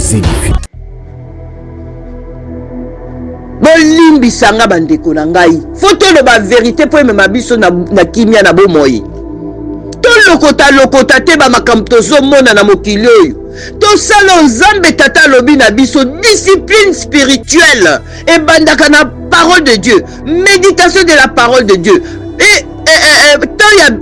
vous édifie. Bolimbi sanga bandeko na ngai. Faut to ba vérité pour me mabiso na kimia na bomoyi. To lokota te ba makamto zo mona na mokili oyo. To sala nzambe tata lobi na biso discipline spirituelle et bandaka na parole de Dieu, méditation de la parole de Dieu. Et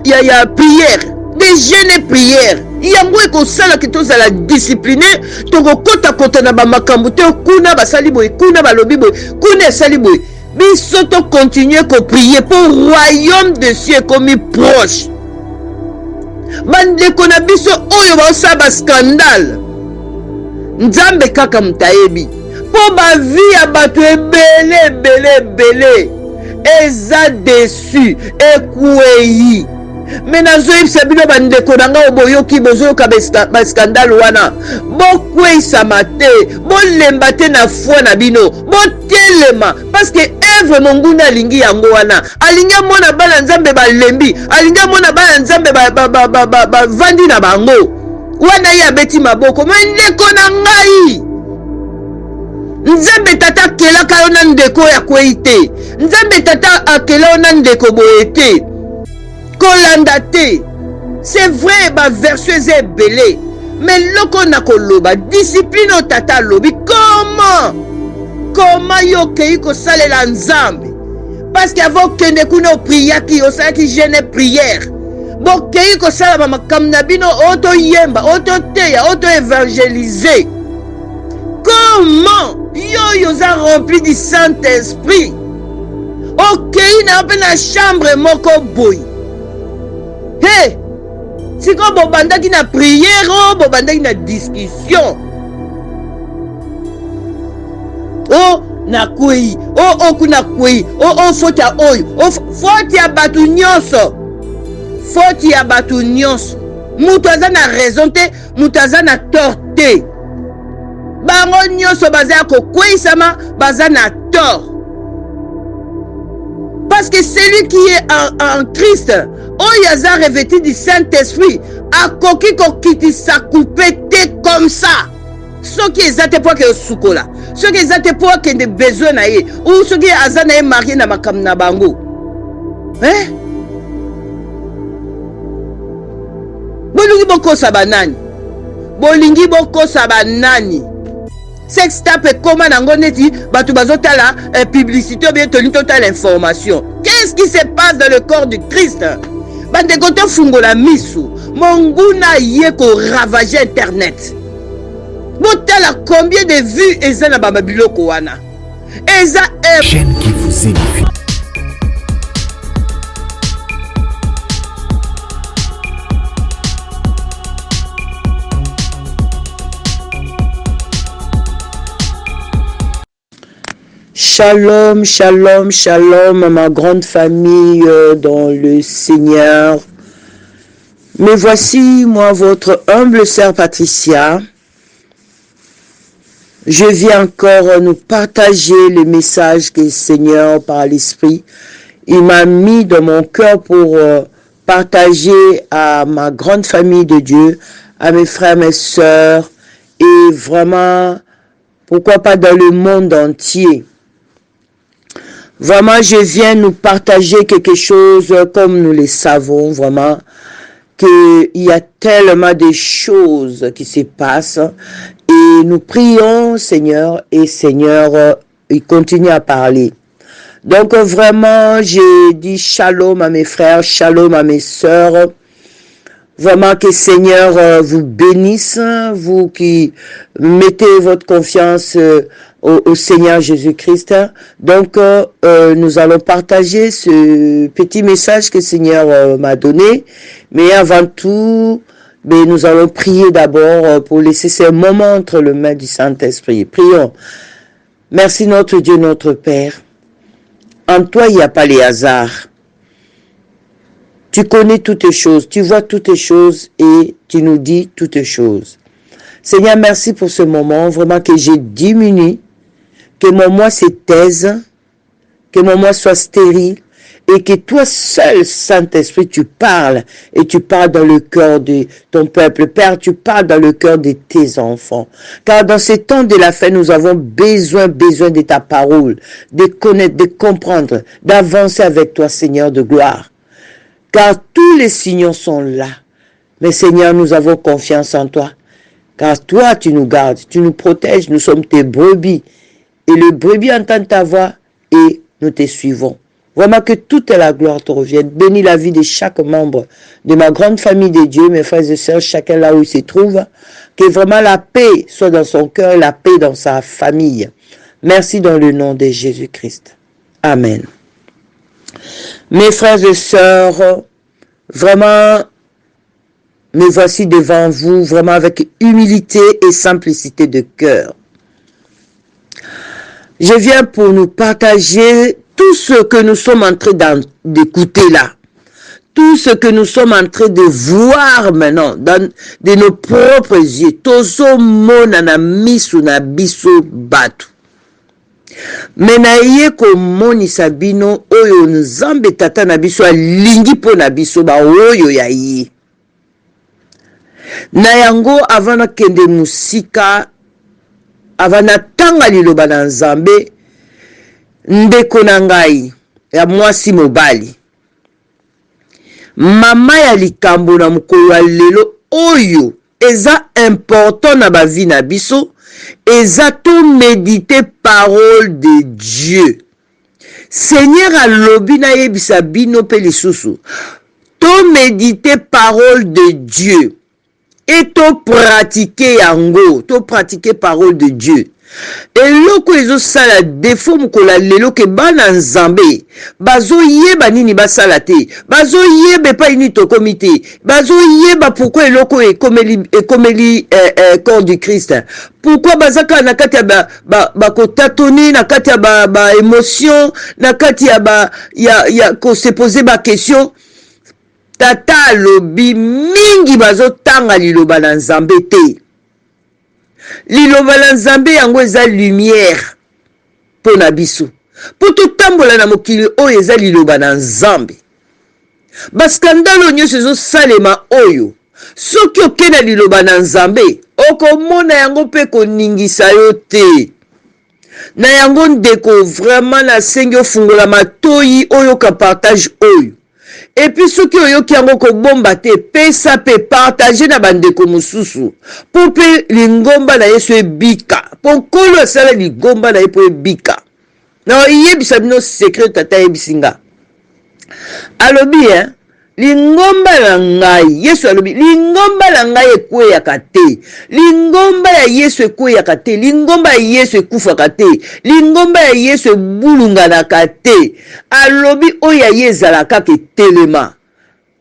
il y a prière, des jeûnes et prières. Yango eko sala ki tozala discipliné toko kota na ba makambo te kuna basali boy kuna balobi boy kuna sali boy biso to continuer ko prier pour royaume de cieux comme proche. Bandeko na biso oyo ba osaba scandale nzambe kaka mtayebi po ba vie ya bato ebele eza déçu ekueyi. Mais nazo yebisa bino bandeko na nga oboyoki bozoyoka ba scandale wana bokweisama te bolemba te na foi na bino botelema parce que œuvre monguna alingi yango wana alingi mona bana nzambe balembi alingi mona bana nzambe vandi na bango wana ye abeti maboko mais ndeko na ngai nzambe tata kelaka yo na ndeko ya kwei te nzambe tata akela yo na ndeko boye te kolandate. C'est vrai, ba verset est belé. Mais loko na koloba, discipline au tata lobi. Comment yo kei ko sale la nzambe? Parce qu'avant kende kuno priya ki o sala ki jeûne prière. Bo kei ko sala ba makamna bino auto yemba, auto teya, auto évangéliser. Comment yo za rempli du Saint-Esprit? Ok, na na chambre moko boy. Hey, si quand bobanda qui na prière, bobanda qui na discussion. Oh, na kui, oh kuna kui, oh faute ya oyo, faute ya batu nyonso. Faute ya batu nyonso. Mutu aza na raison te, mutu aza na tort te. Bango nyonso baza ko kweisama, baza na tort. Parce que celui qui est en Christ, il a revêtu du Saint-Esprit, a coquille qui sa coupé comme ça. Ce qui est à pour que soukola, ce qui est à pour que des besoins naïe, ou ce qui est à zanaï marié na makam na bango. Hein? Bolingi boko sabanani. Bolingi boko sabanani. Sextape comment nangoneti batu bazotala publicité ou bien toni total information. Qu'est-ce qui se passe dans le corps du Christ? Bande koto fungola misu. Monguna yeko ravager internet. Botala combien de vues eza na bama biloko wana? Eza chaîne qui vous édifie. Shalom, shalom, shalom, ma grande famille dans le Seigneur. Me voici, moi, votre humble sœur Patricia. Je viens encore nous partager le message que le Seigneur, par l'Esprit, il m'a mis dans mon cœur pour partager à ma grande famille de Dieu, à mes frères, mes sœurs, et vraiment, pourquoi pas dans le monde entier. Vraiment, je viens nous partager quelque chose comme nous le savons, vraiment, qu'il y a tellement de choses qui se passent et nous prions, Seigneur, et Seigneur, il continue à parler. Donc, vraiment, j'ai dit shalom à mes frères, shalom à mes sœurs. Vraiment que Seigneur vous bénisse, vous qui mettez votre confiance au Seigneur Jésus-Christ. Donc, nous allons partager ce petit message que le Seigneur m'a donné. Mais avant tout, nous allons prier d'abord pour laisser ce moment entre les mains du Saint-Esprit. Prions. Merci notre Dieu, notre Père. En toi, il n'y a pas les hasards. Tu connais toutes les choses, tu vois toutes les choses et tu nous dis toutes les choses. Seigneur, merci pour ce moment, vraiment que j'ai diminué, que mon moi se taise, que mon moi soit stérile et que toi seul, Saint-Esprit, tu parles et tu parles dans le cœur de ton peuple. Père, tu parles dans le cœur de tes enfants. Car dans ces temps de la fin, nous avons besoin de ta parole, de connaître, de comprendre, d'avancer avec toi, Seigneur de gloire. Car tous les signaux sont là. Mais Seigneur, nous avons confiance en toi. Car toi, tu nous gardes, tu nous protèges, nous sommes tes brebis. Et le brebis entend ta voix et nous te suivons. Vraiment que toute la gloire te revienne. Bénis la vie de chaque membre de ma grande famille de Dieu, mes frères et sœurs, chacun là où il se trouve. Que vraiment la paix soit dans son cœur et la paix dans sa famille. Merci dans le nom de Jésus-Christ. Amen. Mes frères et sœurs, vraiment, me voici devant vous, vraiment avec humilité et simplicité de cœur. Je viens pour nous partager tout ce que nous sommes en train d'écouter là. Tout ce que nous sommes en train de voir maintenant de nos propres yeux. Tozo mona na misu na biso batu. Mena ye ko moni sabino oyo nzambe tata na biso alingi po na biso ba oyo ya ye. Na yango avana kende musika avana tanga liloba na nzambe ndeko na ngai ya mwasi mobali mama ya likambo na mokolo ya lelo oyo eza important na bavi na biso eza to méditer parole de Dieu. Seigneur alobi na yebisa bino pe lisusu to méditer parole de Dieu et to pratiquer yango, to pratiquer parole de Dieu. Et loko ezo sala défaut mukola lelo ke bana nzambe bazo yeba nini basala te, bazo yeba pa ini to komite, bazo yeba pourquoi loko ekomeli corps du Christ, pourquoi bazaka na kati ya ba kotatoni na kati ya ba émotion na kati ya ko se poser ba question. Tata lobi mingi bazo tanga liloba na nzambe te. Liloba na nzambe yango eza lumière po na biso. Po to tambola na mokili oyo eza liloba na nzambe. Baskandalo nyonso ezo salema oyo. Soki okena liloba na nzambe, okomona yango pe koningisa yo te. Na yango ndeko vraiment na sengi ofungola matoyi oyo ka partage oyo. Et puis ceux qui ont ko bomba te pesa pe partager na bandeko mususu pour pe lingomba na yesu bika pour kolo sala lingomba na yepo bika na yebisa bino secret tata yebisinga alobi lingomba na ngai yesu alobi lingomba na ngai ekweyaka te, lingomba ya yesu ekweyaka te, lingomba ya yesu ekufaka te, lingomba ya yesu ebulunganaka te. Alobi oyo ya ye ezalaka kaka etelema.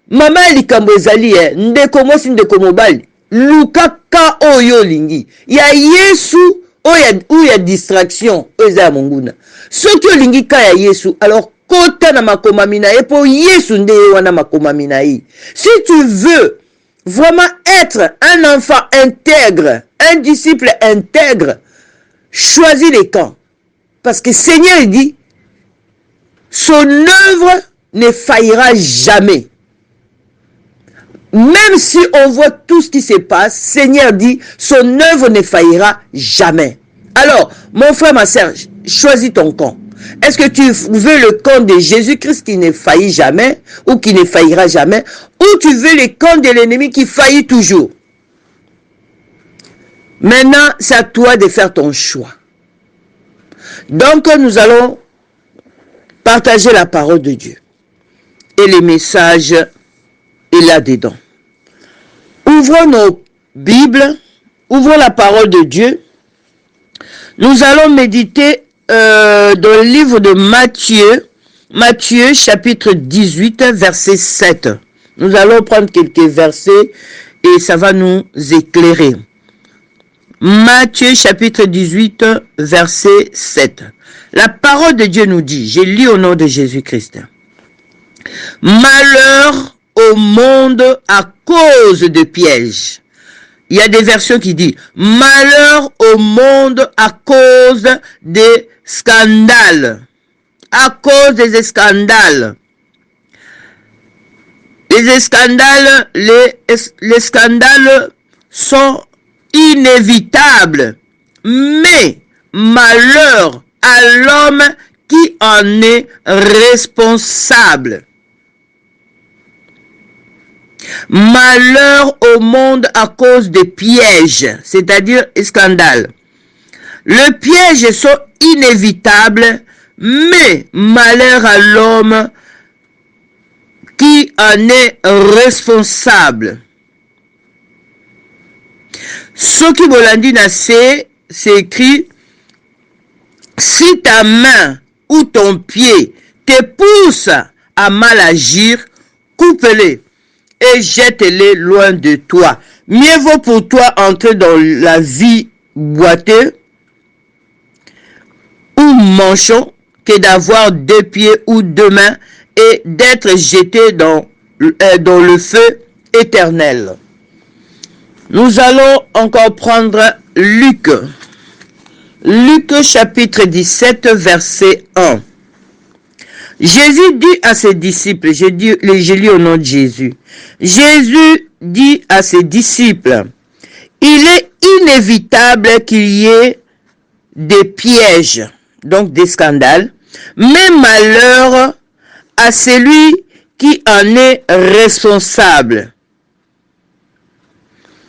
Mama ya likambo ezali ndeko mwasi ndeko mobali lukaka oyo olingi ya yesu oyo ya distraction oyo eza ya monguna. Soki olingi ka ya yesu alors kota na makomami na ye po yesu nde wana makomami na ye. Si tu veux vraiment être un enfant intègre, un disciple intègre, choisis les camps. Parce que Seigneur dit, son œuvre ne faillira jamais. Même si on voit tout ce qui se passe, Seigneur dit, son œuvre ne faillira jamais. Alors, mon frère, ma sœur, choisis ton camp. Est-ce que tu veux le camp de Jésus-Christ qui ne faillit jamais ou qui ne faillira jamais, ou tu veux le camp de l'ennemi qui faillit toujours? Maintenant, c'est à toi de faire ton choix. Donc, nous allons partager la parole de Dieu. Et le message est là-dedans. Ouvrons nos Bibles, ouvrons la parole de Dieu. Nous allons méditer dans le livre de Matthieu chapitre 18, verset 7. Nous allons prendre quelques versets et ça va nous éclairer. Matthieu chapitre 18, verset 7. La parole de Dieu nous dit, je lis au nom de Jésus-Christ. Malheur au monde à cause de pièges. Il y a des versions qui disent malheur au monde à cause des scandales. À cause des scandales. Les scandales sont inévitables, mais malheur à l'homme qui en est responsable. Malheur au monde à cause des pièges, c'est-à-dire scandales. Les pièges sont inévitables, mais malheur à l'homme qui en est responsable. Ce qui bolandi na c'est écrit: si ta main ou ton pied te pousse à mal agir, coupe-les et jette-les loin de toi. Mieux vaut pour toi entrer dans la vie boiteux ou manchon que d'avoir 2 pieds ou 2 mains et d'être jeté dans le feu éternel. Nous allons encore prendre Luc. Luc chapitre 17 verset 1. Jésus dit à ses disciples, je lis au nom de Jésus. Jésus dit à ses disciples: il est inévitable qu'il y ait des pièges, donc des scandales, mais malheur à celui qui en est responsable.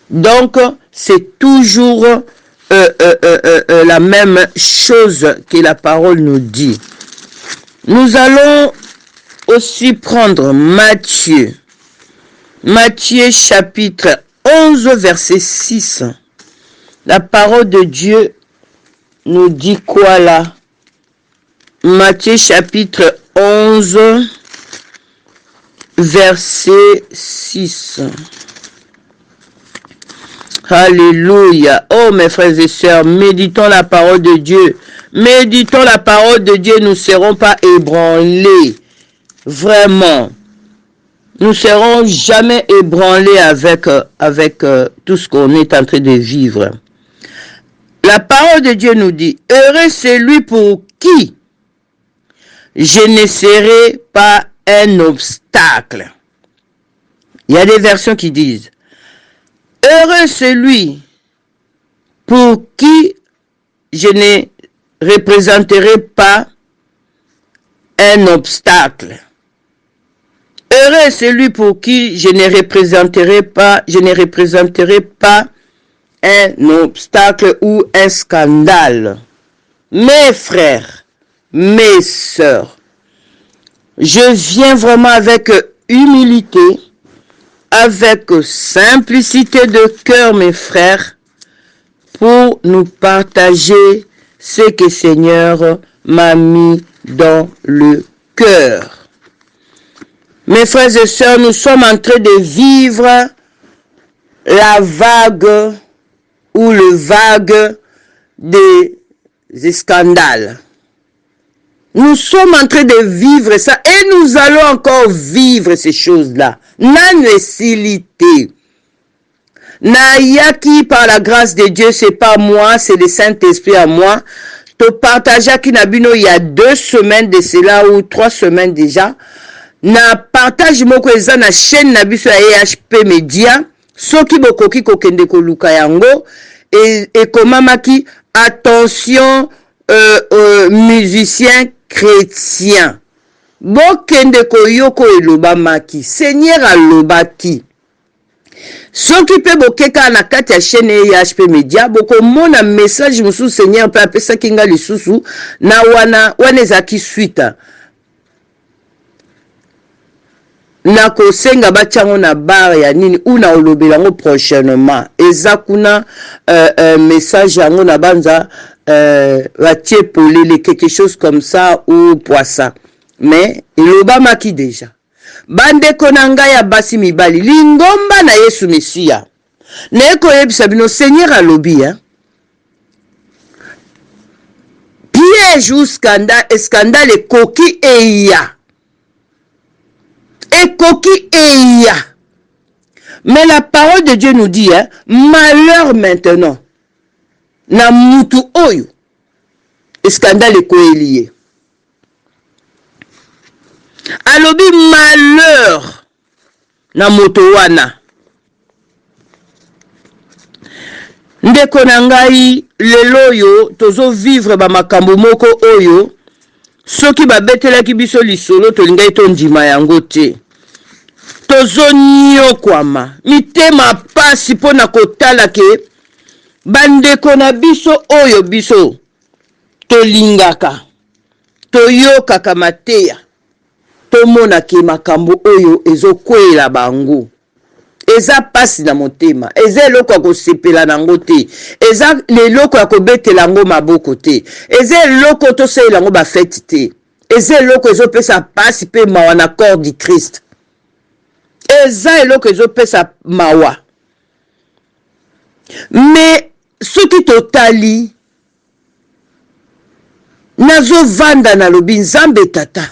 Donc, c'est toujours la même chose que la parole nous dit. Nous allons aussi prendre Matthieu. Matthieu chapitre 11 verset 6. La parole de Dieu nous dit quoi là? Matthieu chapitre 11 verset 6. Alléluia. Oh mes frères et sœurs, méditons la parole de Dieu. Méditons la parole de Dieu, nous ne serons pas ébranlés. Vraiment. Nous ne serons jamais ébranlés avec tout ce qu'on est en train de vivre. La parole de Dieu nous dit: heureux celui pour qui je ne serai pas un obstacle. Il y a des versions qui disent: heureux celui pour qui je ne représenterai pas un obstacle. Heureux celui pour qui je ne représenterai pas un obstacle ou un scandale. Mes frères, mes sœurs, je viens vraiment avec humilité, avec simplicité de cœur, mes frères, pour nous partager ce que le Seigneur m'a mis dans le cœur. Mes frères et sœurs, nous sommes en train de vivre la vague ou le vague des scandales. Nous sommes en train de vivre ça et nous allons encore vivre ces choses-là. Nanesilité. Nayaki, par la grâce de Dieu, c'est pas moi, c'est le Saint-Esprit à moi. Te partager à Kinabino il y a 2 semaines de cela ou 3 semaines déjà. Na partage moko eza na chaîne na biso ya EHP Media. Soki bokoki kokende koluka yango et komamaki attention musiciens chrétiens. Bokende koyoko elobamaki. Seigneur alobaki. Soki pe bokeka na kati ya chaîne EHP Media boko mona message musu Seigneur pe apesa kinga lisusu na wana ezaki suite. Na kosenga batiango na bar ya nini ou na olobelango prochainement eza kuna message yango na banza batie polele quelque chose comme ça ou poisson mais elobamaki déjà bandeko na ngai ya basi mibali lingomba na Yesu Mesia na koyebisa bino Seigneur alobi piège ou scandale ekoki eya ekoki eya. Mais la parole de Dieu nous dit malheur maintenant na mutu oyo scandale ekoelie. Alobi malheur na moto wana. Ndeko na ngai lelo yo tozo vivre ba makambo moko oyo soki babetelaki biso lisolo tolingai tondima yango te. Tozo nyokwama mitema pasi pona kotala ke bandeko na biso oyo biso tolingaka toyokaka mateya tomona ke makambo oyo ezokwela bango. Eza pasi na motema, eza eloko ya kosepela nango te, eza leloko ya kobetela yango maboko te, eza eloko tosalela yango bafeti te, eza eloko ezopesa pasi pe mawa na corps du Christ, eza eloko ezopesa mawa. Me soki totali nazovanda na lobi Nzambe tata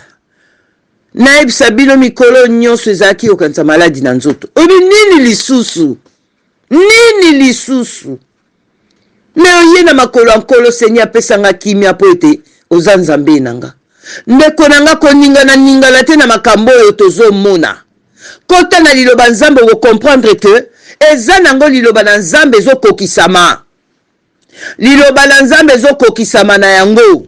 naebisa bino mikolo nyonso ezalaki okanisa maladi na nzoto. Obi nini lisusu? Nini lisusu? Me oye na makolo nkolo Seigneur apesanga kimia po ete oza Nzambe nanga. Ndeko nanga koningana ningala te na makambo oyo tozomona. Kota na liloba Nzambe ko comprendre que eza nango liloba na Nzambe ezokokisama. Liloba na Nzambe ezokokisama na yango.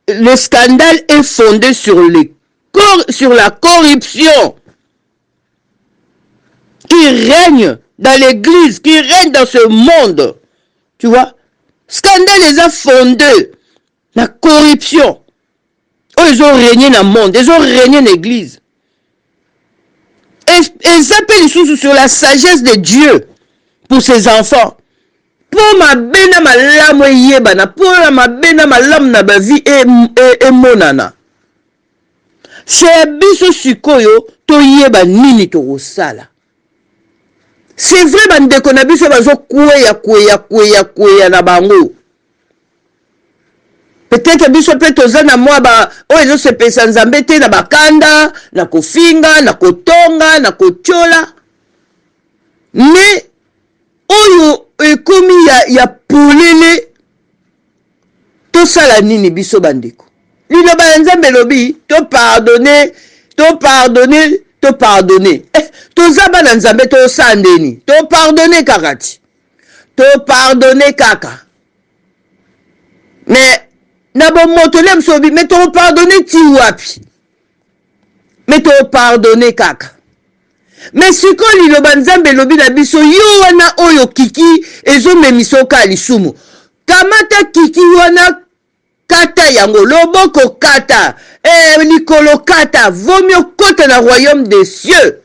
Le scandale est fondé sur la corruption qui règne dans l'église, qui règne dans ce monde. Tu vois? Scandale est fondé la corruption. Oh, ils ont régné dans le monde, ils ont régné dans l'église. Et ils s'appellent sur la sagesse de Dieu pour ses enfants. Pour ma bena malamu yebana, pour ma bena malamu na ba vie e monana. C'est biso sikoyo to yeba nini to osala. C'est vrai bandeko na biso bazo kweya na bango. Peut-être biso pe tozana mwa ba o ezo se pesa Nzambe te na bakanda, na kofinga, na kotonga, na kotiola. Mais oyo ekomi ya polele tosala nini biso bandeko. Liloba ya Nzambe lobi to pardonner. Toza bana Nzambe to sandeni. To pardonner kakati. To pardonner kaka. Mais na bon motole msobi mais to pardonner ti wapi. Mais to pardonner kaka. Mais siko liloba Nzambe lobi na biso yo wana oyo kiki ezo memisoka lisumu. Kamata kiki wana kata yango loboko kata likolo kata vomio kota na royaume des cieux.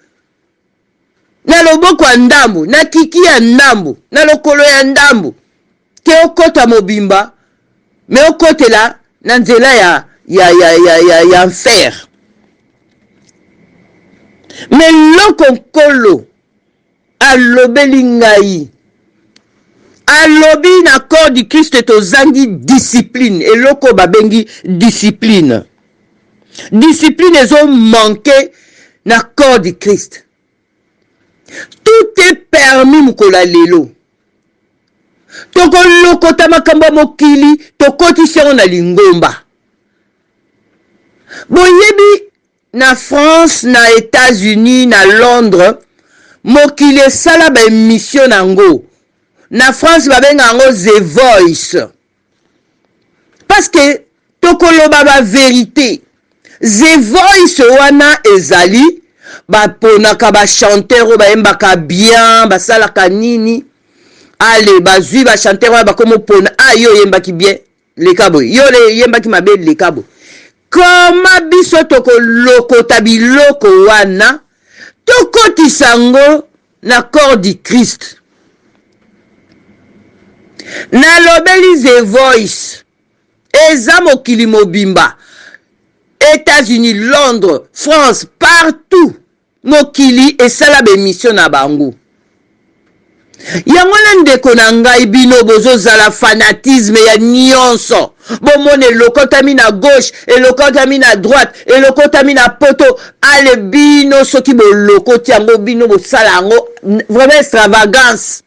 Na loboko ya ndambu, na kiki ya ndambu, na lokolo ya ndambu. Ke okota mobimba, me okotela na nzela ya enfer. Mais loko nkolo alobeli ngai alobi na corps du Christ tozangi discipline eloko babengi discipline ezo manqué na corps du Christ. Tout est permis mukola lelo toko lokota makambo mokili tokotisi yango na lingomba. Boyebi na France, na États-Unis, na Londres, mokili esala ba émission nango. Na France babenga yango The Voice. Parce que tokoloba ba vérité. The Voice wana ezali ba ponaka ba chanteur ba embaka bien, ba salaka nini. Ale bazui ba chanteur ba komo pona yo yembaki bien le kabo. Yo le yembaki mabe le kabo. Koma biso toko lokota biloko wana tokotisango na corps du Christ. Na lobeli The Voice eza mokili mobimba, États-Unis, Londres, France, partout mokili esala bemission na bango. Yango na ndeko na ngai bino bozozala fanatisme ya nyonso. Bomone elokotami na gauche, elokotami na droite, elokotami na poto. Ale bino soki bolokoti yango bino bosala yango vraiment extravagance.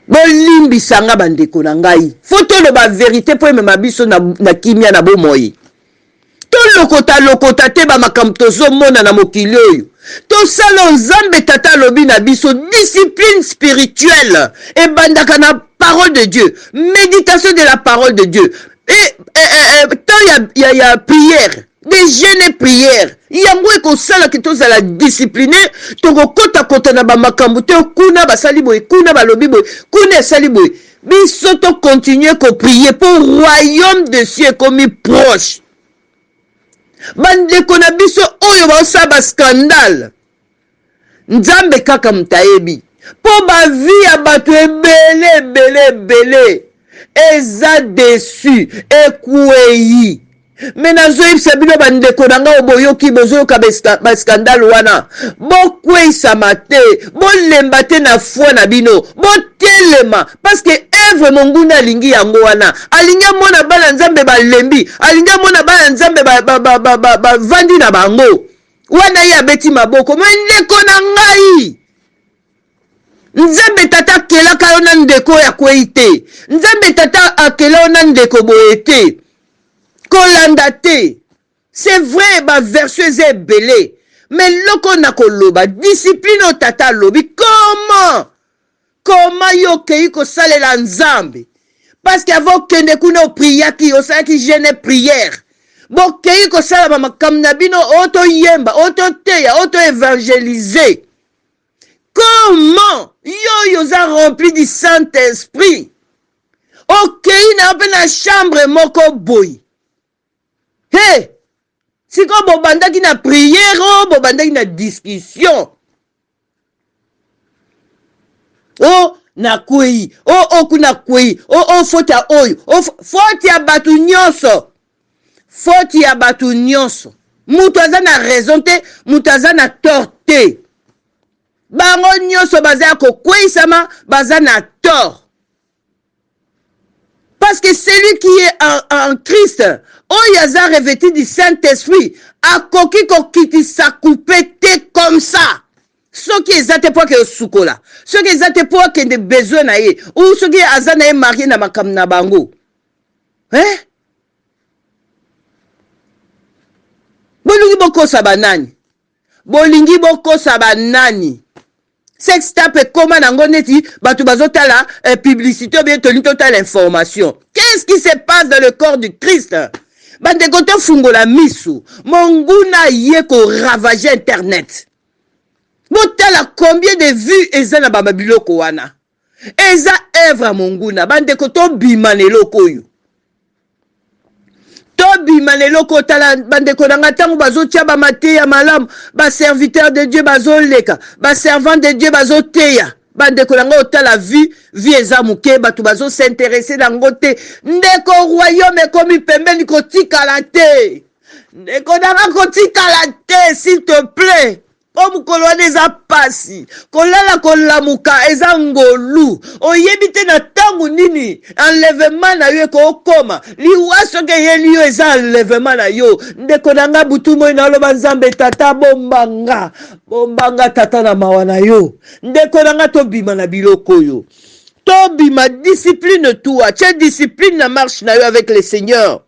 bolimbisanga bandeko na ngai faut toloba vérité po emema biso na kimia na bomoi tolokota te bamakambo tozomona na mokili oyo tosala nzambe tata alobi na biso discipline spirituelle ebandaka na parole de Dieu, méditation de la parole de Dieu et tant il y a prière des jeûnes et prières yango ekosala ke tozala discipliné tokokota na bamakambo te kuna basali boye kuna balobi boye kuna esali boye biso tokontinue koprier pour royaume de cieux ekomi proche. Bandeko na biso oyo baosala baskandale nzambe kaka mutayebi po bavi ya bato ebele eza desu ekwei me nazoyebisa bino bandeko na nga boyoki bozoyoka baskandale wana bokweisama te bolemba te na foi na bino botelema parce que œuvre monguna alingi yango wana alingi amona bana nzambe balembi alingi amona bana nzambe bavandi na bango wana ye abeti maboko me ndeko na ngai nzambe tata akelaka yo na ndeko ya kwei te nzambe tata akela yo na ndeko boye te kolanda te c'est vrai baversion eza ebele mais loko na koloba discipline o tata alobi comment yo okei kosalela nzambe parce que ava okende kuna opriaki osalaki jeune prière bokei kosala bamakambo na bino otoyemba ototeya otoevangelize comment yo oza rempli du Saint-Esprit okei na mpe na chambre moko boye hey, siko bobandaki na prière bobandaki na discussion na kwei kuna kwei faute ya oyo faute ya bato nyonso faute ya bato nyonso mutu aza na raison te mutu aza na tort te bango nyonso baza ya kokweisama baza na tort parce que celui qui est en Christ oyo aza revêtu du Saint-Esprit akoki kokitisa coupe te comme ça soki eza te po ake osukola soki eza te po akende besoin na ye ou soki aza na ye marie na makambo na bango bolingi bokosa banani sextape ekoma nango neti bato bazotala publicité ou bien tolingi totala information. Qu'est-ce qui se passe dans le corps du Christ? Bandeko tofungola misu monguna ye ko ravager internet botala combien de vues eza na babiloko wana eza œuvre monguna bandeko tobima leloko oyo tobima leloko tala bandeko nanga ntango bazotia bamateya malamu baserviteur de Dieu bazoleka baservant de Dieu bazoteya bandeko nanga otala vie eza muke bato bazo s'intéresser nango te ndeko royaume ekomi pembeni kotikala te ndeko nanga kotikala te s'il te plaît omukolo wana eza pasi kolala kolamuka eza ngolu oyebi te na ntango nini enlèvement na yo ekokoma liwa soki eyeli yo eza enlèvement na yo ndeko na nga butu moi naloba nzambe tata bombanga tata na mawa na yo ndeko na nga tobima na biloko oyo tobima discipline toi tia discipline na marche na yo avec le Seigneur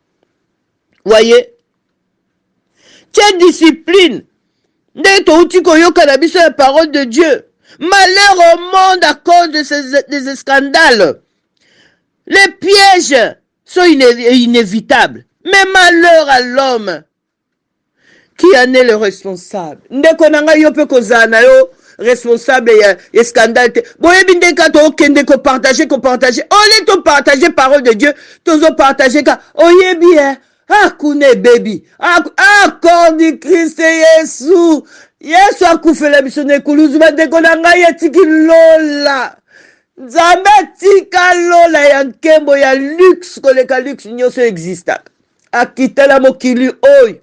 voyez tia discipline nde touti koyoka na biso la parole de Dieu. Malheur au monde à cause de ces scandales. Les pièges sont inévitables. Mais malheur à l'homme qui en est le responsable. Ndeko nanga yo pe kozana yo responsable ya scandale te. Boyebi ndeka to okende ko partager. Ole to partager parole de Dieu, tozo partager ka oyebi akune baby akor du Christ Yesu akufela biso nekuluzu bandeko na ngai etiki lola nzambe tika lola ya nkembo ya luxe koleka luxe nyonso existaka akitela mokili oyo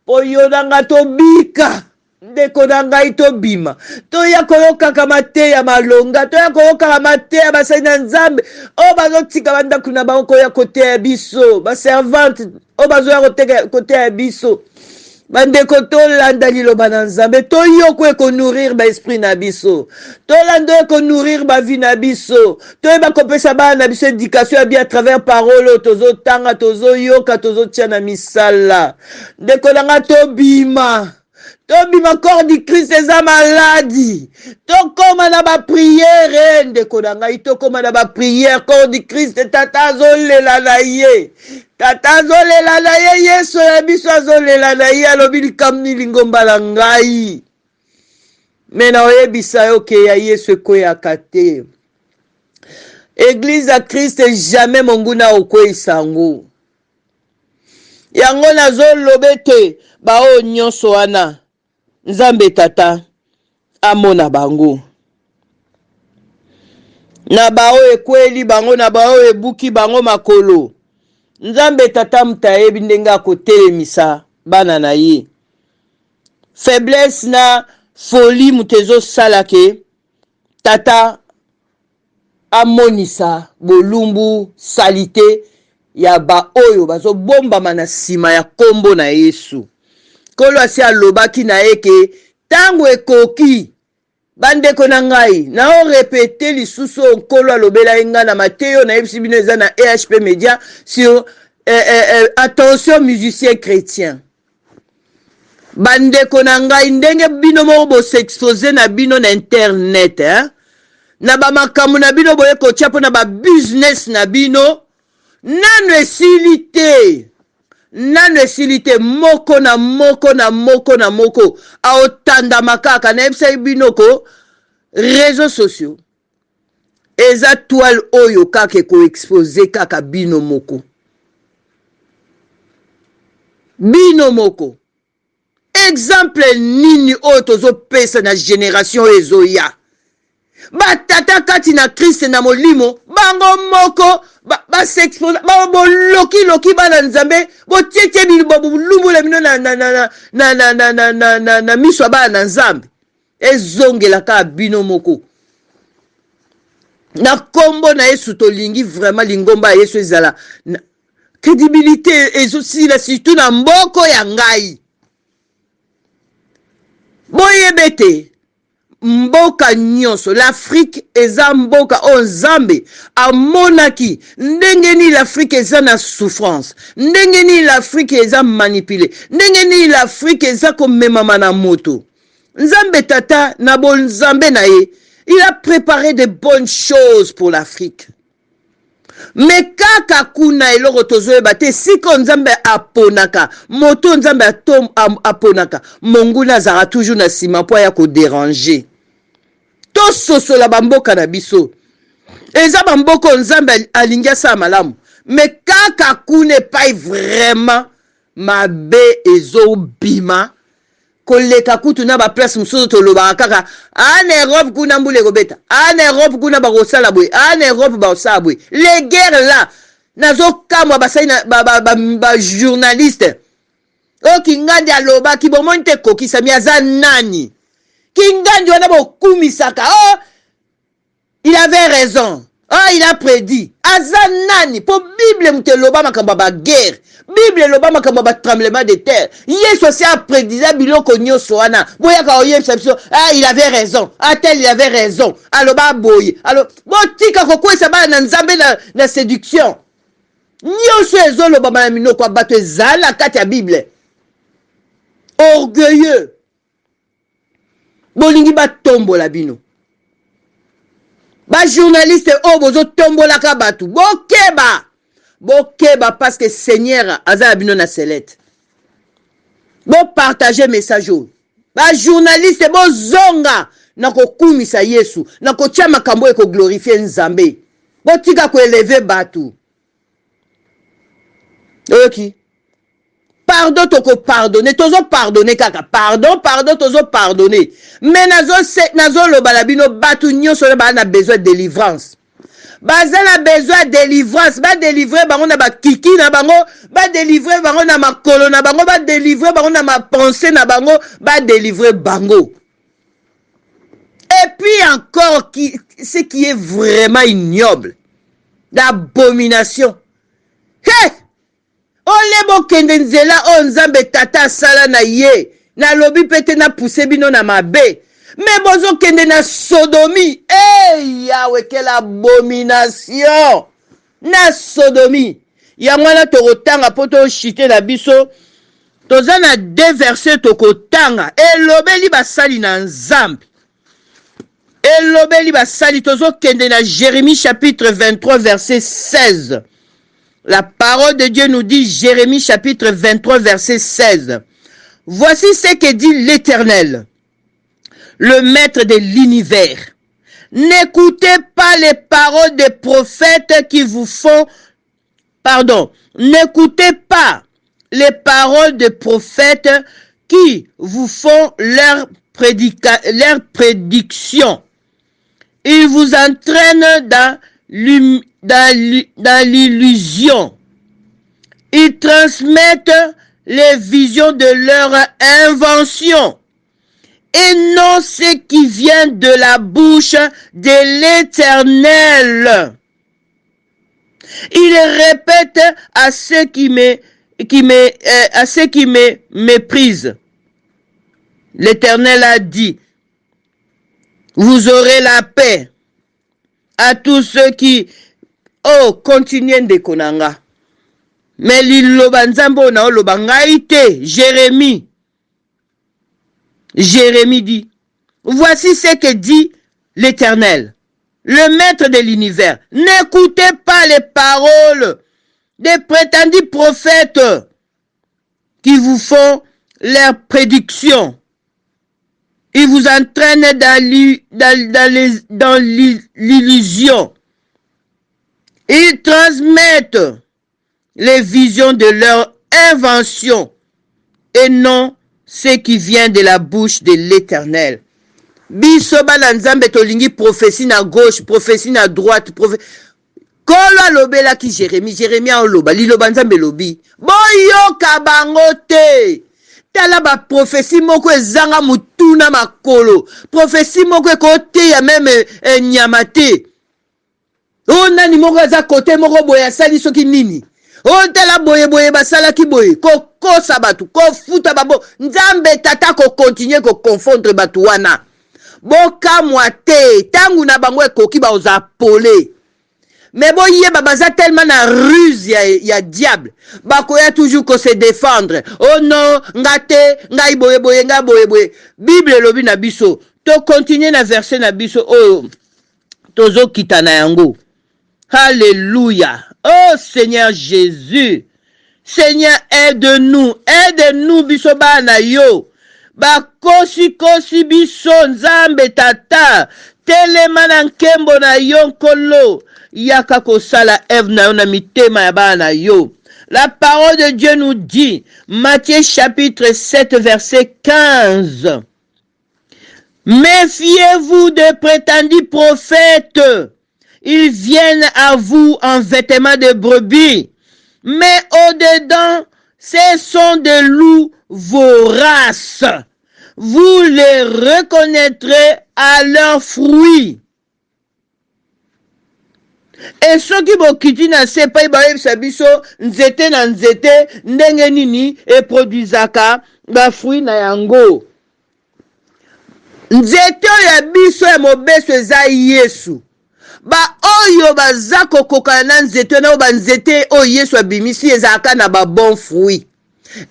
po yo na nga tobika ndeko na ngai tobima toya koyokaka mateya malonga toya koyokaka mateya basali na nzambe o bazotika bandako na bango koya koteya biso baservante o bazoya koteya biso Bandeko tolanda liloba na Nzambe, toyoko eko nourrir ba esprit na biso. Tolanda eko nourrir ba vie na biso. Toyeba kopesa ba na biso éducation ya bien à travers parole, tozo tanga, tozo yoka, tozo tia na misala. Ndeko nanga tobima. Tobima corps du Christ eza maladi. Tokoma na ba prière, ndeko nanga itokoma na ba prière corps du Christ tata zolela na ye. Tata zolela na ye Yesu ya biso zolela na ye alobi likamni lingomba la ngai. Mena oyebisa yo ke ya Yesu ekoyaka te. Église à Christ jamais monguna okweyisa yango. Yango nazolobe te bao nyonso wana Nzambe tata amona bango. Na bao ekweli bango na bao ebuki bango makolo. Nzambe tata mutayebi ndenge akotelemisa bana na ye. Faiblesse na folie mutezo salake tata amonisa bolumbu salite ya ba oyo bazo bomba mana sima ya kombo na Yesu. Kolo asi alobaki na eke tango ekoki bandeko na ngai na o répéter lisusu nkolo alobela inga na Mateo na yebisi bino eza na EHP Media sur attention musicien chrétien. Bandeko na ngai ndenge bino moko bo s'exposer na bino na internet na ba makamu na bino boye ko tia na ba business na bino nano esilite. Nano esilite moko na moko na moko na moko aotanda makaka na ebisa binoko réseaux sociaux eza toile oyo kaka ko exposer kaka bino moko exemple nini oyo tozo pesa na génération ezoya batata kati na Christ na molimo bango moko ba s'expose ba loki bana Nzambe bo tiete lumbula bino na miso bana Nzambe ezongela ka bino moko na kombo na Yesu tolingi vraiment lingomba Yesu ezala crédibilité ezosila surtout na mboko ya ngai boyebete mboka nyonso l'Afrique eza mboka o Nzambe amonaki ndenge ni l'Afrique eza na souffrance ndenge ni l'Afrique eza manipulé ndenge ni l'Afrique eza komemama na moto Nzambe tata na bon Nzambe na ye il a préparé de bonnes choses pour l'Afrique. Mais kaka kuna eloko tozoyeba te siko Nzambe aponaka moto Nzambe aponaka monguna zara toujours na sima po ya ko déranger to soso la bamboka na biso eza bamboko Nzambe alingia sa malamu mais kaka kuna pas vraiment mabe ezo bima koleka kutu na ba place musozo toloba kaka en Europe kuna mbule kobeta en Europe kuna ba kosala boy en Europe ba osala boy les guerres là nazo kamwa basai na ba journaliste o kingandi aloba ki bomonte kokisa miaza nani kingandi wana bo kumisaka oh il avait raison oh il a prédit azanani po Bible muteloba makamba ba guerre Bible loba makamba ba tremblement de terre Yesu aussi a prédit biloko nyoso wana boyaka oyebisa biso ah il avait raison ah tel il avait raison aloba boye alors botika kokwesa bana na Nzambe na séduction nyoso ezoloba na minoko bato ezala kati ya Bible orgueilleux bolingi batombola bino ba journaliste o bozo tombola ka batu bokeba parce que Seigneur aza bino na selette bo partager message ba journaliste bo zonga na kokumisa Yesu na kotia makambo eko glorifier Nzambe botika ko élever batu ok pardon toko pardonner tozo pardonner kaka pardon tozo pardonner mais nazo lobala bino batu nyonso na besoin de délivrance bazala besoin de délivrance ba délivrer bango na ba kiki na bango ba délivrer bango na makolo na bango ba délivrer bango na ma pensée na bango ba délivrer bango et puis encore ce qui est vraiment ignoble l'abomination hey Ole bokende nzela o nzambe tata sala na ye. Na lobi pete na pousse bino na mabe. Mais bozo kende na sodomie. Eh Yahweh, quelle abomination. Na sodomie. Yamwana tokotanga poto chite na biso. Toza na 2 versets tokotanga. Elobeli basali na nzambe. Elobeli basali tozo kende na Jérémie chapitre 23 verset 16. La parole de Dieu nous dit, Jérémie chapitre 23 verset 16. Voici ce que dit l'Éternel, le maître de l'univers. N'écoutez pas les paroles des prophètes qui vous font... Pardon, n'écoutez pas les paroles des prophètes qui vous font leur prédiction. Ils vous entraînent dans l'illusion. Ils transmettent les visions de leur invention et non ce qui vient de la bouche de l'Éternel. Ils répètent à ceux qui me méprisent. L'Éternel a dit, vous aurez la paix. À tous ceux qui, continuent de konanga. Mais liloba nzambo na oloba ngaite, Jérémie. Jérémie dit, voici ce que dit l'Éternel, le maître de l'univers. N'écoutez pas les paroles des prétendus prophètes qui vous font leurs prédictions. Ils vous entraînent dans l'illusion. Ils transmettent les visions de leur invention et non ce qui vient de la bouche de l'Éternel. Biso bana nzambe tolingi prophétie na gauche, prophétie na droite, Kolo alobela ki Jérémie oloba, liloba nzambe lobi. Boyoka bango te. Tala ba prophétie moko ezanga mutuna makolo. Prophétie moko ekote ya meme nyamate. O nani moko aza kote moko boya sali soki nini. O tala boye basala ki boye. Ko sabatu, ko futa babo. Nzambe tata ko continue ko confondre batu wana. Boka mwate, tangu na bango ekoki ba oza pole. Mais bon, yé babaza tellement na ruse ya diable. Bakoya toujours ko se défendre. Oh non, ngate, ngai boye, nga boye. Bible lobi na biso. To continue na verset na biso. Oh, tozo kitana yango. Alléluia. Oh Seigneur Jésus. Seigneur, aide-nous biso bana yo. Bakosi biso nzambe tata. Telemana nkembo na yo nkolo. Yaka kosala Ève na yo na mitema ya bana yo. La parole de Dieu nous dit, Matthieu chapitre 7 verset 15. Méfiez-vous des prétendus prophètes. Ils viennent à vous en vêtements de brebis, mais au-dedans, ce sont des loups voraces. Vous les reconnaîtrez à leurs fruits. Et ceux qui bokiti na sepa ibayebisa biso nzete na nzete ndenge nini e produisaka ba fruit na yango. Nzete ya biso ya mobeso eza Yesu. Ba oyo bazako kokana na nzete na ba nzete o Yesu abimisi ezaka na ba bon fruit.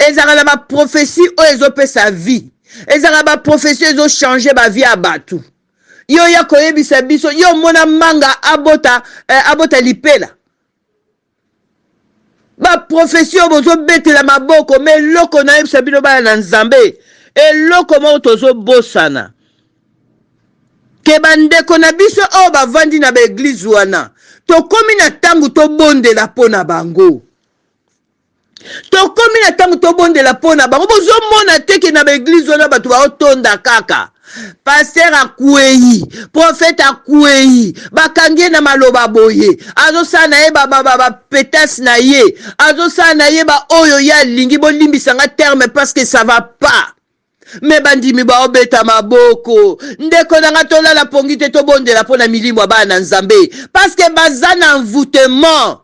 Ezaka na ba prophétie o ezopesa vie. Ezaka ba prophétie ezo changer ba vie abatu. Yo ya koyebisa biso yo mona manga abota lipela. Ba profession bozo betela maboko me loko na yebisa bino ba na nzambe e loko mo tozo bosana. Ke bandeko na biso o bavandi na ba église wana. To komi na tangu to bondela pona bango. To komi na tangu to bondela pona bango bozo mona teke na ba église wana batu ba otonda kaka. Pasteur akwei, prophète akwei, bakangie na maloba boye, azo sana ye ba pétasse na ye, azo sana ye ba oyo ya lingi bo limbisanga terme parce que ça va pas. Me bandimi ba obeta maboko, ndeko nanga tola la pongite to bondela pona milimo bana nzambe, parce que bazana envoûtement.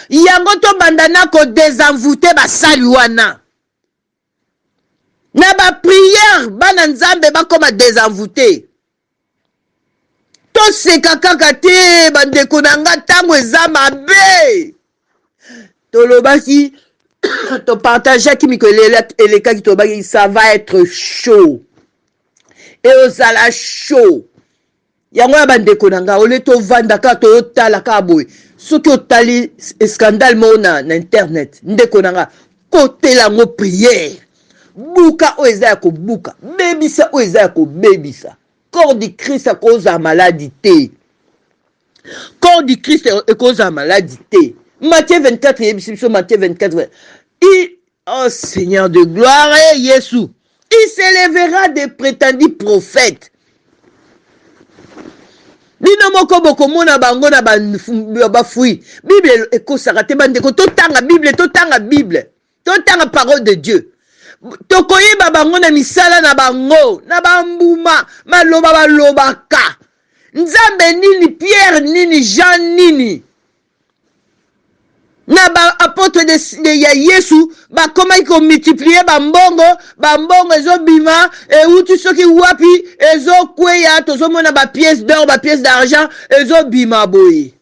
yango to bandana ko désenvoûter basali wana na ba prière bana nzambe bakoma désenvoûter to seka kaka te bandeko na nga ntango eza mabe tolobaki to partageaki mikolo elekaki tolobaki ça va être chaud et ozala chaud yango ya bandeko na nga ole tovanda kaka toyotala kaka boye soki otali scandale moko na internet ndeko na nga kotela yango prière buka oyo eza ya kobuka bebisa oyo eza ya kobebisa corps du Christ akozala maladi te corps du Christ ekozala maladi te Matthieu 24 yebisi biso Matthieu 24 oh Seigneur de gloire Yesu il s'élèvera des prétendus prophètes bino moko bokomona bango na bafui bible ekosaka te bandeko totanga bible totanga parole de Dieu tokoyeba bango na misala na bango na bambuma maloba balobaka nzambe nini Pierre nini Jean nini na ba apôtre de ya Yesu bakomaki komultiplier bambongo ezobima euti soki wapi ezokweya tozomona bapièce d'or bapièce d'argent ezobima boye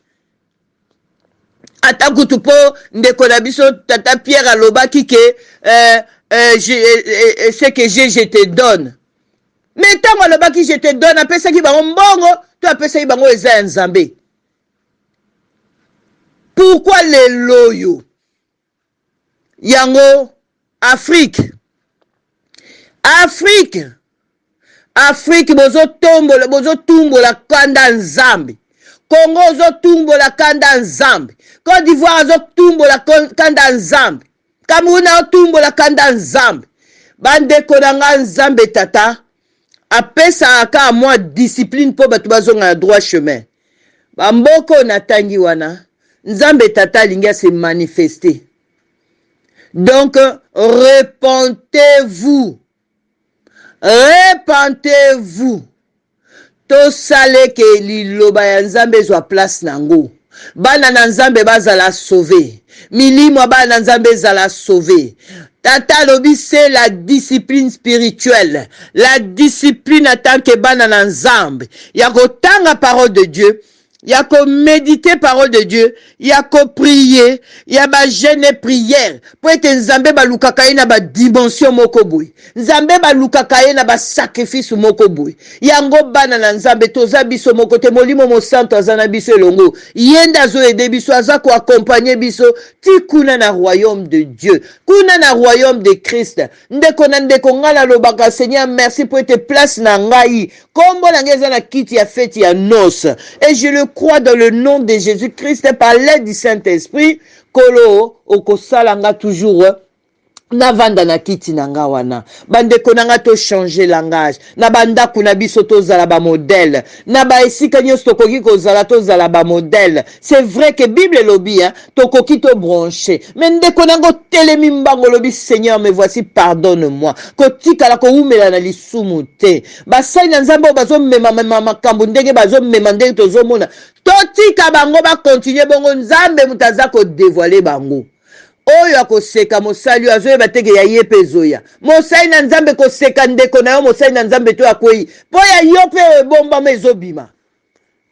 ata kutu po ndeko na biso tata Pierre alobaki ke ce que j'ai je te donne mais ntango alobaki je te donne apesaki bango mbongo to apesaki bango eza ya nzambe. Pourquoi les loyaux? Yango, Afrique, bozo tumbo la kanda nzambe. Congo zo tumbo la kanda nzambe. Côte d'Ivoire zo tumbo la kanda nzambe. Cameroun zo tumbo la kanda nzambe. Bande konanga nzambe tata. Apesa aka moi discipline po batu bazonga na droit chemin. Bamboko natangi wana. Nzambe tata linga se manifester. Donc, repentez-vous. To sale ke liloba ya nzambe zwa place nango. Bana na nzambe bazala sauver. Milimo bana nzambe zala sauver. Tata lobi c'est la discipline spirituelle. La discipline en tant que bana na nzambe. Yako tanga parole de Dieu. Yako méditer parole de Dieu. Yako prier. Yaba jeûner prière. Pour être nzambe balukaka ye na ba dimension moko boy. Nzambe balukaka ye na ba sacrifice moko boy. Yango bana na nzambe toza biso moko te molimo mo santo azana biso elongo. Yenda zo ede biso aza ko accompagner biso ti kuna na royaume de Dieu. Kuna na royaume de Christ. Ndeko na ndeko ngala lobaka Seigneur merci pour être place na ngai. Kombo na ngeza na kiti ya fête ya noces. Et je le crois dans le nom de Jésus-Christ par l'aide du Saint-Esprit. Kolo okosalanga toujours na vanda na kiti nanga wana. Bande konanga to changer langage. Na banda kuna biso to zala ba modèle. Na ba esika nyos to koki ko zala to zala ba modèle. C'est vrai que Bible lobi hein, to koki to branché. Mais nde konango telemi mbango lobi Seigneur me voici pardonne-moi. Ko tika la ko umela na lisumu te. Ba sai na nzambo bazo mema makambo ndenge bazo mema ndenge to zo mona. To tika bango ba continuer bongo nzambe mutaza ko dévoiler bango. Oyo akoseka mosali azoye bateke ya yepe zoya. Mosali na nzambe koseka ndeko na yo mosali na nzambe to akwei. Po ya yope bomba mezobima.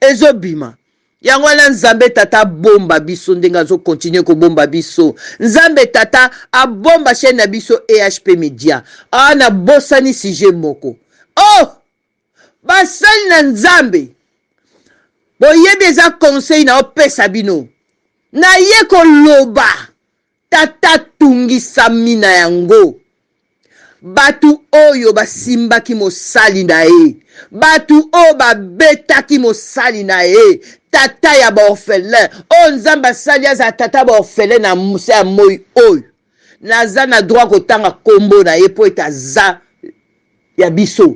Ezobima. Yango na nzambe tata bomba biso ndenga zo continue ko bomba biso. Nzambe tata a bomba chaîne na biso EHP Media. Na bosani sujet moko. Oh! Basali na nzambe. Boyebe eza conseil na opesa bino. Na ye ko loba. Tata tungisa mina yango. Batu oyo basimbaki mosali na ye. Batu o babetaki mosali na ye. Tata ya ba orphelin. O nzamba sali aza tata ba orphelin na musa ya moi oyo. Naza na droit kotanga kombo na ye po etaza ya biso.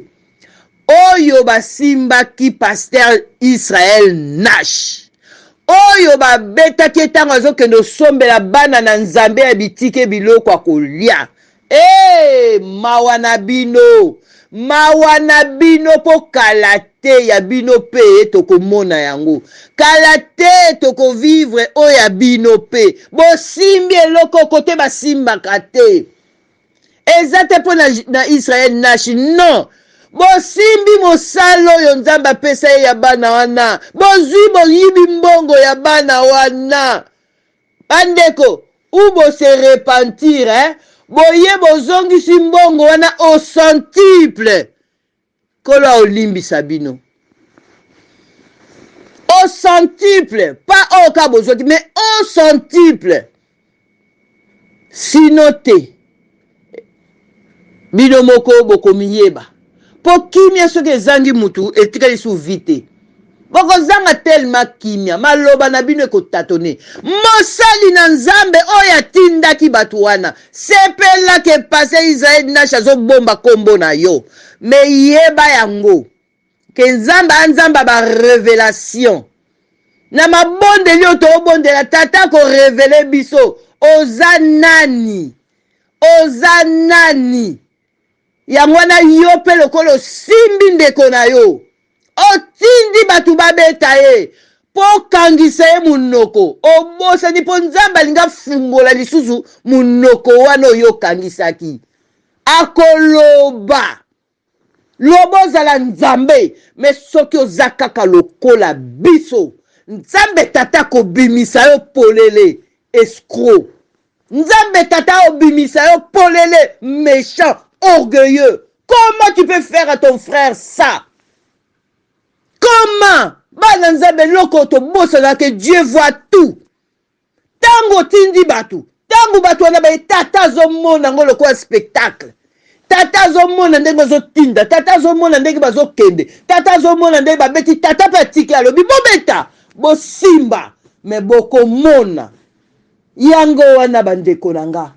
Oyo basimbaki pasteur Israël Nash. Oyo babetaki etango azokende osombela bana na nzambe ya bitike biloko akolia. Mawana bino. Mawana bino po kalate ya bino pe toko mona yango. Kalate toko vivre o ya bino pe. Bo simbi eloko kote ba simba kate. Ezate po na Israel nashi. Non. Bo simbi mosalo yo nzamba pesa ya bana wana. Bo zui bo yibi mbongo ya bana wana. Bandeko. Ou bo se repentir, boye bozongi simbongo wana au centuple. Kola olimbi sabino. Au centuple. Pas au cas bozongi, mais au centuple. Sinote. Bino moko boko miyeba. Po kimia soke zangi mutu etikali sou vite. Boko zanga telma kimia. Maloba na bino eko tatone. Mosali na nzambe oya tinda ki batuwana. Sepela ke pase Israel nasha zo bomba kombo na yo. Me yeba yango. Ke nzamba anzamba ba revelation. Na mabonde liyo to bonde la tata ko revele biso. Oza nani. Oza nani. Yangwana yo pe lokolo simbi ndeko na yo. Otindi batu babeta ye. Po kangisa ye munoko. Obosa ni po nzamba linga fungola lisusu munoko wano yo kangisaki. Akoloba. Lobo zala nzambe. Me soki ozakaka lokola biso. Nzambe tata ko bimisa yo polele. Escroc. Nzambe tata obimisa yo polele. Méchant. Orgueilleux. Comment tu peux faire à ton frère ça? Comment? Bana nzambe loko to bosa que Dieu voit tout. Tango tindi batu. Tango batu wana ba tata zo mona ngolo kwa spectacle. Tata zo mona ndenge zo tinda. Tata zo mona ndenge bazo kende. Tata zo mona ndenge ba beti tata patiki alobi bobeta. Bo simba. Me boko mona. Yango wana bandeko nanga.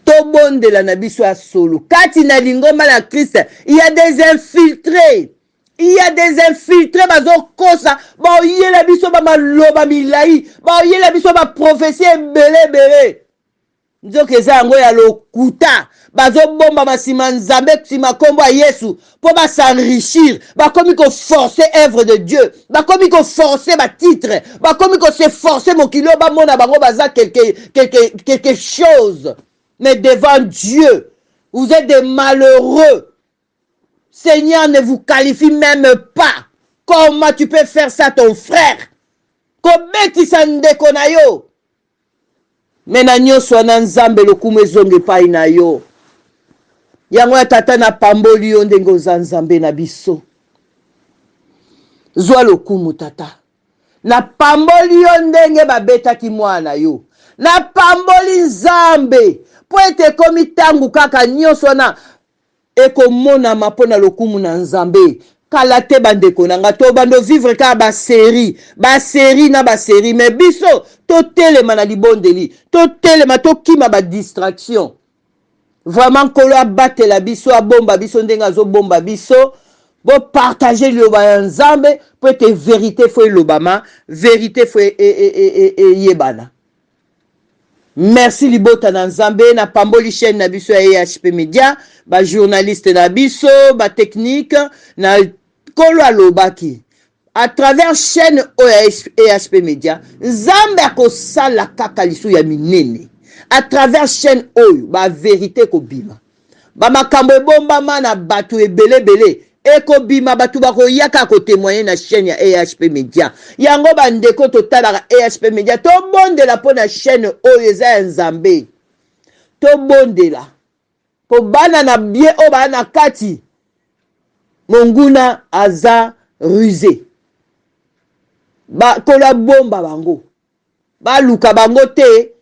Tobondela na biso ya solo. Kati na lingomba la Christ, il y a des infiltrés. Il y a des infiltrés bazo kosa. Ba oyela biso ba maloba milai. Ba oyela biso ba prophétie bele. Nzoke za yango ya lokuta. Bazo bomba masima nzambe sima kombo ya Yesu. Po ba s'enrichir. Ba komi ko forcer œuvre de Dieu. Ba komi ko forcer ba titre. Ba komi ko se forcer mon kilo ba mona bango baza quelque chose. Mais devant Dieu, vous êtes des malheureux. Seigneur ne vous qualifie même pas. Comment tu peux faire ça ton frère? Kobeti sandeko na yo. Mena nyonso na nzambe lokumu ezonge pai na yo. Yango ya tata na pamboli yo ndenge oza nzambe na biso. Zwa lokumu tata. Na pamboli yo ndenge babetaki mwana yo. Na pamboli nzambe. Po ete komi tangu kaka nyonso na eko mona mapona lokumu na nzambe. Kala te bandeko nanga to bando vivre ka ba série na ba série mais biso to telema na libondeli to telema to kima ba distraction. Vraiment kolo abatela biso abomba biso ndenga zo bomba biso. Bo partager liyoba ya nzambe po ete vérité fo elobama vérité fo yebana. Merci libota na nzambe na pamboli chaîne na biso ya EHP Media, ba journaliste na biso, ba technique na kolo alobaki. À travers chaîne EHP Media, nzambe akosala kaka lisu ya minene. À travers chaîne oyo ba vérité ko bima. Ba makambo ebombama na batu ebele. Eko bima batu bako yaka ko témoigner na chaîne ya EHP Media. Yango bandeko totalaka EHP Media. To bondela po na chaîne oyo eza ya nzambe. To bondela. Po bana na bien o bana kati. Monguna aza rusé. Ba kola bomba bango. Ba luka bango te.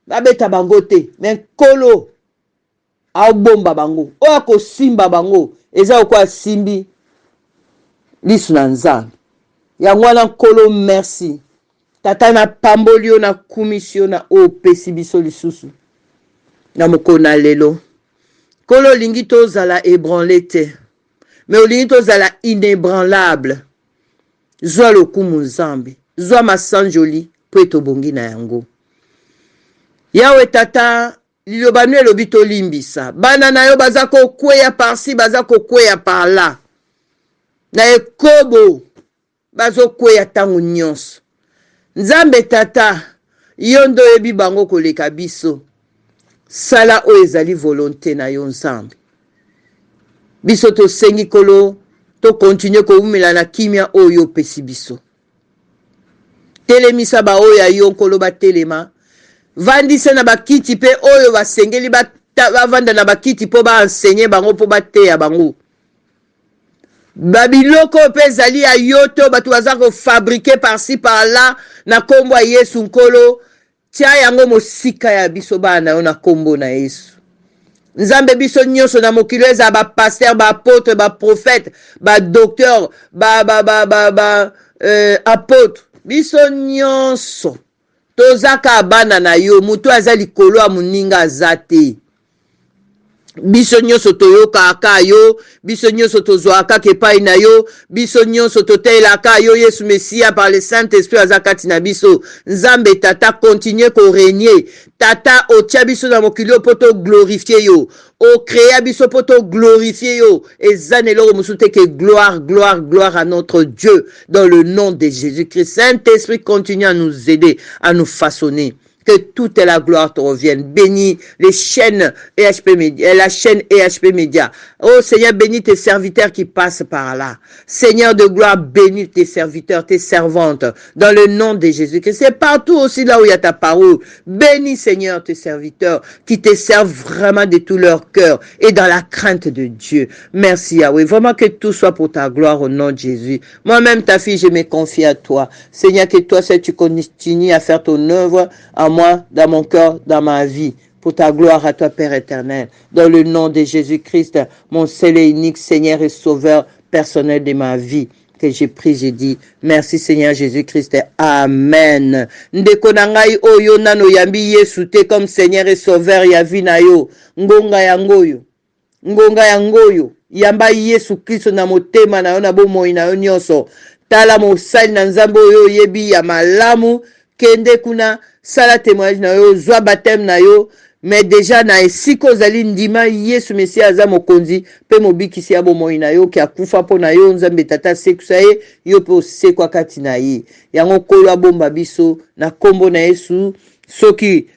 Ba beta bango te. Men kolo a bomba bango. O ako simba bango. Eza kwa simbi lisu na nzambe. Yango wana kolo merci. Tata na pambolio na kumisio na opesi biso lisusu. Na mokona lelo. Kolo lingi tozala ébranlé te. Mais olingi tozala inébranlable. Zwa lokumu nzambe. Zwa masanjoli po etobongi na yango. Yawe tata liloba nu elobi tolimbisa bana na yo baza kokweya par-ci baza kokweya par là na ekobo bazokweya ntango nyonso. Nzambe tata yo ndo oyebi bango koleka biso, sala oyo ezali volonté na yo nzambe. Biso tosengi kolo to continue koumela na kimia oyo opesi biso. Telemisa ba oyo ya yo nkolo batelema, vandisa na bakiti pe oyo basengeli bavanda na bakiti po baenseigner bango po bateya bango. Babiloko pe ezali ya yo to bato baza kofabrike par-ci par-là na kombo ya Yesu nkolo, tia yango mosika ya biso bana yo na kombo na Yesu. Nzambe biso nyonso na mokilo eza ba pasteur, ba apôtre, ba prophète, ba docteur, apôtre. Biso nyonso tozaka bana na yo, mutu aza likolo ya muninga azate. Biso nyonso toyokaka yo, biso nyonso tozwaka kepai na yo, biso nyonso totelaka yo Yesu Messia par le Saint-Esprit azakati na biso. Nzambe tata continue ko régner. Tata otia biso na mokilo poto glorifier yo. O créa biso poto glorifier yo. Ezanelo musute que gloire, gloire, gloire à notre Dieu dans le nom de Jésus-Christ. Saint-Esprit continue à nous aider, à nous façonner. Que toute la gloire te revienne. Bénis les chaînes EHP Média, la chaîne EHP Média. Oh Seigneur, bénis tes serviteurs qui passent par là. Seigneur de gloire, bénis tes serviteurs, tes servantes. Dans le nom de Jésus-Christ. C'est partout aussi là où il y a ta parole. Bénis Seigneur tes serviteurs qui te servent vraiment de tout leur cœur et dans la crainte de Dieu. Merci Yahweh. Vraiment que tout soit pour ta gloire au nom de Jésus. Moi-même ta fille, je me confie à toi. Seigneur, que toi seul tu continues à faire ton œuvre en moi, dans mon cœur, dans ma vie, pour ta gloire à toi, Père éternel. Dans le nom de Jésus-Christ, mon seul et unique Seigneur et Sauveur personnel de ma vie, que j'ai pris, j'ai dit, merci Seigneur Jésus-Christ, Amen. Ndeko na ngai oyo nano yambi Yesu te comme Seigneur et Sauveur ya vie na yo, ngonga ya ngoyo, yamba Yesu Kristo na motema na yo na bomoi na yo nyonso, tala mosali na nzambe oyo yebi ya malamu, kende kuna sala témoignage na yo, zwa baptême na yo, mais déjà na esiko zali ndima Yesu Messia aza mokonzi pe mobikisi ya bomoi na yo ki akufa po na yo, nzambe tata seksa ye yo pe osekwa kati na ye. Yango kolo abomba biso na kombo na Yesu, soki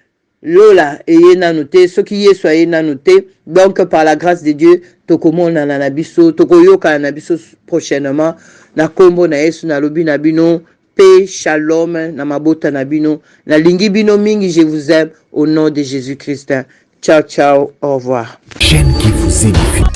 lola eye nanu te, soki Yesu aye nanu te. Donc par la grâce de Dieu tokomona na biso, tokoyoka na biso prochainement na kombo na Yesu na lobi na bino. Paix, shalom, namabota nabino, na lingi bino mingi, je vous aime au nom de Jésus-Christ. Ciao, ciao, au revoir. Chaîne qui vous édifie.